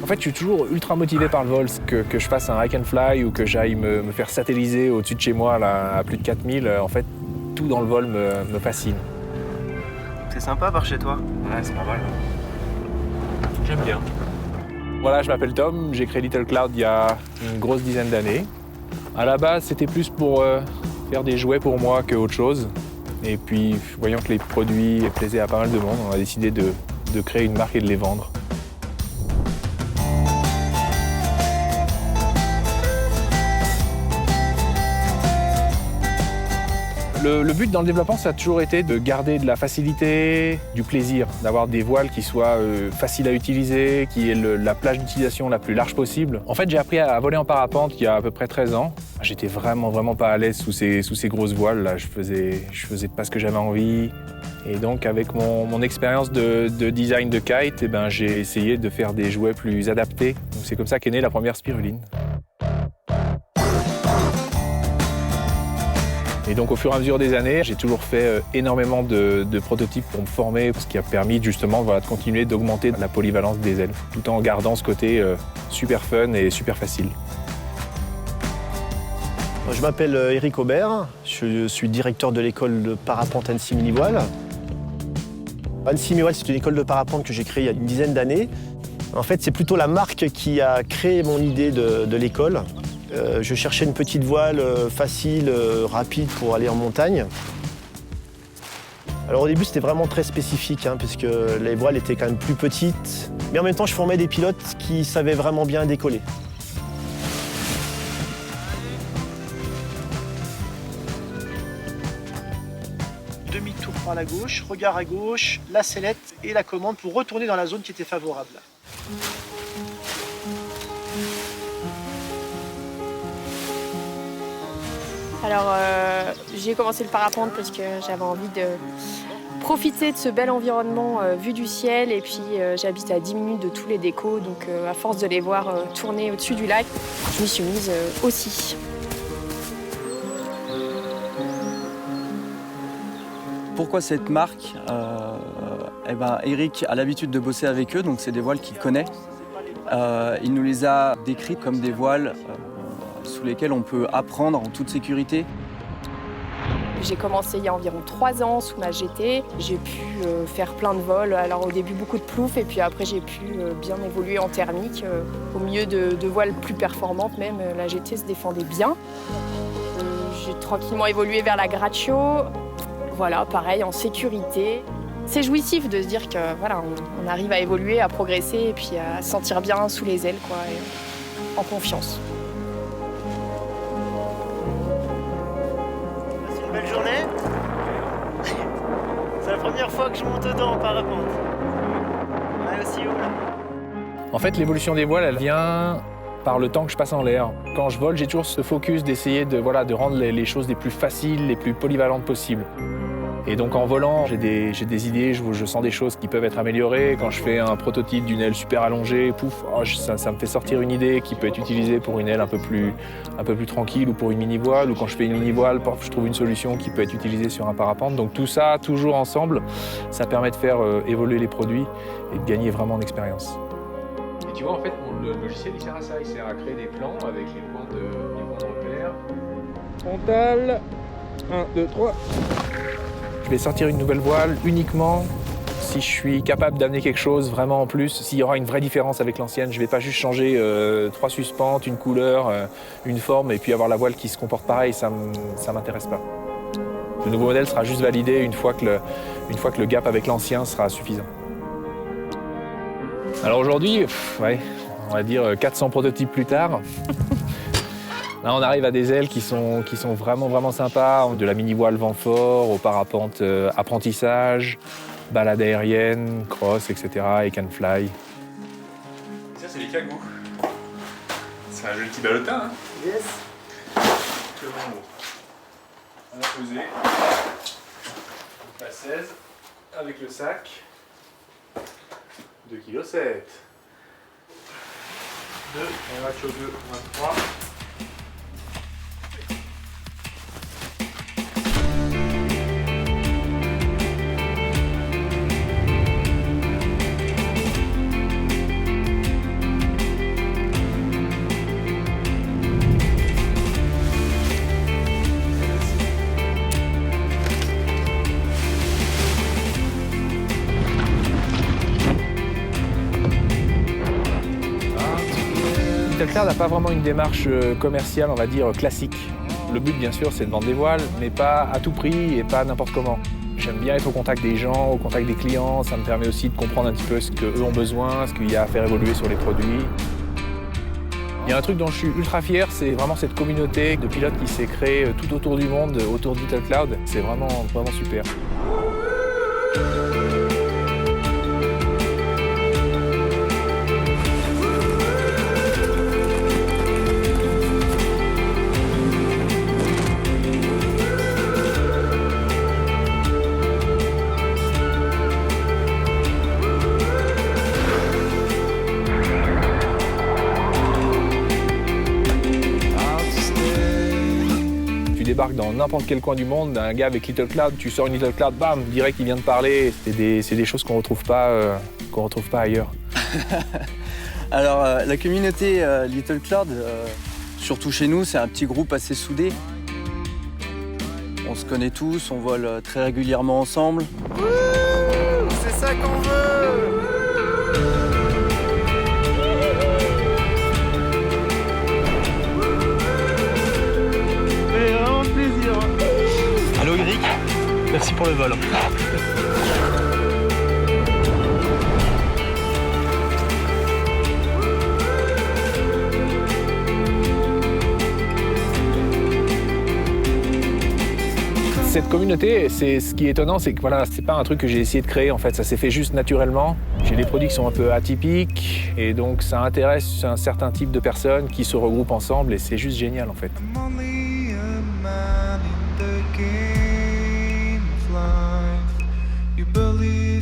En fait, je suis toujours ultra motivé par le vol, que je fasse un hike and fly ou que j'aille me faire satelliser au-dessus de chez moi là, à plus de 4000. En fait, tout dans le vol me fascine. C'est sympa par chez toi. Ouais, c'est pas mal. J'aime bien. Voilà, je m'appelle Tom, j'ai créé Little Cloud il y a une grosse dizaine d'années. À la base, c'était plus pour faire des jouets pour moi qu'autre chose. Et puis, voyant que les produits plaisaient à pas mal de monde, on a décidé de créer une marque et de les vendre. Le but dans le développement, ça a toujours été de garder de la facilité, du plaisir, d'avoir des voiles qui soient faciles à utiliser, qui aient la plage d'utilisation la plus large possible. En fait, j'ai appris à voler en parapente il y a à peu près 13 ans. J'étais vraiment pas à l'aise sous ces grosses voiles. Là. Je faisais pas ce que j'avais envie. Et donc, avec mon expérience de design de kite, j'ai essayé de faire des jouets plus adaptés. Donc, c'est comme ça qu'est née la première spiruline. Et donc au fur et à mesure des années, j'ai toujours fait énormément de prototypes pour me former, ce qui a permis justement de continuer d'augmenter la polyvalence des ailes, tout en gardant ce côté super fun et super facile. Je m'appelle Eric Aubert, je suis directeur de l'école de parapente Annecy Mini-Voile. Annecy Mini-Voile, c'est une école de parapente que j'ai créée il y a une dizaine d'années. En fait, c'est plutôt la marque qui a créé mon idée de l'école. Je cherchais une petite voile facile, rapide pour aller en montagne. Alors au début, c'était vraiment très spécifique, puisque les voiles étaient quand même plus petites. Mais en même temps, je formais des pilotes qui savaient vraiment bien décoller. Demi-tour par la gauche, regard à gauche, la sellette et la commande pour retourner dans la zone qui était favorable. Alors, j'ai commencé le parapente parce que j'avais envie de profiter de ce bel environnement vu du ciel. Et puis, j'habite à 10 minutes de tous les décos. Donc, à force de les voir tourner au-dessus du lac, je m'y suis mise aussi. Pourquoi cette marque Eric a l'habitude de bosser avec eux, donc c'est des voiles qu'il connaît. Il nous les a décrites comme des voiles sous lesquelles on peut apprendre en toute sécurité. J'ai commencé il y a environ 3 ans sous ma GT. J'ai pu faire plein de vols. Alors au début beaucoup de plouf et puis après j'ai pu bien évoluer en thermique. Au milieu de voiles plus performantes même, la GT se défendait bien. J'ai tranquillement évolué vers la Graccio. Voilà, pareil, en sécurité. C'est jouissif de se dire que voilà, on arrive à évoluer, à progresser et puis à se sentir bien sous les ailes, quoi, et en confiance. C'est une belle journée. C'est la première fois que je monte dedans en parapente. Ouais, aussi haut là. En fait, l'évolution des voiles, elle vient par le temps que je passe en l'air. Quand je vole, j'ai toujours ce focus d'essayer de rendre les choses les plus faciles, les plus polyvalentes possibles. Et donc en volant, j'ai des idées, je sens des choses qui peuvent être améliorées. Quand je fais un prototype d'une aile super allongée, pouf, ça me fait sortir une idée qui peut être utilisée pour une aile un peu plus tranquille ou pour une mini-voile. Ou quand je fais une mini-voile, je trouve une solution qui peut être utilisée sur un parapente. Donc tout ça, toujours ensemble, ça permet de faire évoluer les produits et de gagner vraiment en expérience. Et tu vois, en fait, le logiciel, il sert à ça. Il sert à créer des plans avec les points de repère. Frontal, 1, 2, 3. Je vais sortir une nouvelle voile uniquement si je suis capable d'amener quelque chose vraiment en plus, s'il y aura une vraie différence avec l'ancienne. Je ne vais pas juste changer 3 suspentes, une couleur, une forme et puis avoir la voile qui se comporte pareil, ça m'intéresse pas. Le nouveau modèle sera juste validé une fois que le gap avec l'ancien sera suffisant. Alors aujourd'hui, on va dire 400 prototypes plus tard. Là, on arrive à des ailes qui sont vraiment sympas, de la mini-voile vent fort, au parapente apprentissage, balade aérienne, cross, etc., et can fly. Ça, c'est les cagous. C'est un joli petit ballotin, hein. Yes. Le vent haut. On a posé. La 16, avec le sac. 2,7 kg. 2, on va sur 2, 23. Little Cloud n'a pas vraiment une démarche commerciale, on va dire, classique. Le but, bien sûr, c'est de vendre des voiles, mais pas à tout prix et pas n'importe comment. J'aime bien être au contact des gens, au contact des clients. Ça me permet aussi de comprendre un petit peu ce qu'eux ont besoin, ce qu'il y a à faire évoluer sur les produits. Il y a un truc dont je suis ultra fier, c'est vraiment cette communauté de pilotes qui s'est créée tout autour du monde, autour de Little Cloud. C'est vraiment super. Tu débarques dans n'importe quel coin du monde, un gars avec Little Cloud, tu sors une Little Cloud, bam, direct il vient de parler. C'est des choses qu'on retrouve pas ailleurs. Alors la communauté Little Cloud, surtout chez nous, c'est un petit groupe assez soudé. On se connaît tous, on vole très régulièrement ensemble. C'est ça qu'on veut! Allô Eric, merci pour le vol. Cette communauté, c'est ce qui est étonnant, c'est que voilà, c'est pas un truc que j'ai essayé de créer en fait, ça s'est fait juste naturellement. J'ai des produits qui sont un peu atypiques et donc ça intéresse un certain type de personnes qui se regroupent ensemble et c'est juste génial en fait. I'm only a man in the game of life. You believe